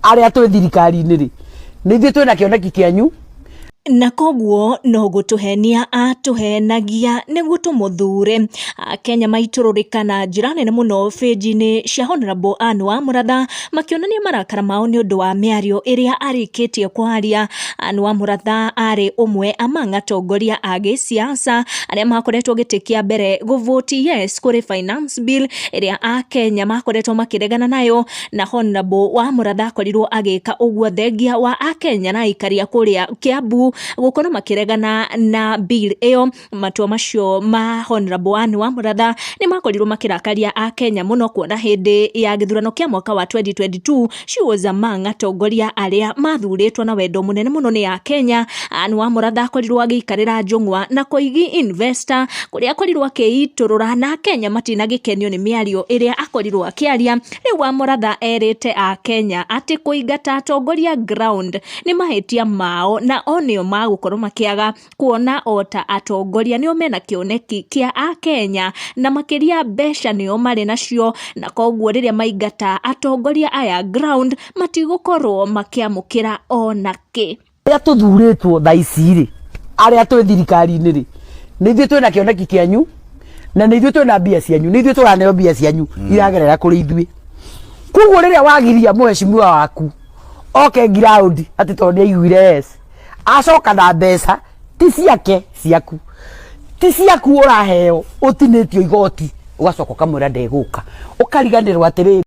aria twi thirikari-inĩ rĩ nĩ ithuĩ twĩna kĩoneki kĩanyu na koguo no gutuhenia atuhenagia niguo tumuthure. Kenya maitururikana njira nene muno page-ini cia Honorable Anne wa Muratha makionania marakara mao ni undu wa miario iria arikitie kwaria. Anne wa Muratha ari umwe among atongoria a gisiasa aria makoretwo gitikia mbere guvoti yes kuri finance bill iria a Kenya makoretwo makiregana nayo, na Honorable wa Muratha akorirwo agika uguo thengia wa a Kenya na ikaria kuria Kiambu gukorwo makiregana na bill iyo. Matua macio ma Honorable Anne wa Muratha ni makorirwo makirakaria a Kenya muno, kuona hindi ya githurano kia mwaka wa 2022 she was among atongoria aria mathuritwo na wendo munene muno ni a Kenya. Anne wa Muratha akorirwo agikarira njungwa na Koigi investor kuria akorirwo akiiturura na Kenya matinagikenio ni miario iria akorirwo akiaria. Riu wa Muratha erite a Kenya ati kuingata atongoria ground ni mahitia mao na onio magukorwo makiaga kuona ota atongoria nio mena kioneki kia a Kenya na makiria besha nio mari nacio, na koguo riria maingata atongoria aya ground matigukorwo makiamukira onake. aria tuthuritwo thaici ri aria twi thirikari-inĩ ri nĩ ithuĩ twĩna kĩoneki kĩanyu na nĩ ithuĩ twĩna mbia cianyu, nĩ ithuĩ tũraneo mbia cianyu iragerera kũrĩ ithuĩ. Koguo riria wagiria mũheshimiwa waku oke ground ati tondũ aiguire yes acoka na mbeca ti ciake ciaku ti ciaku uraheo utinitio igoti ugacoka kamwira ndeguka ukariganirwo atiriri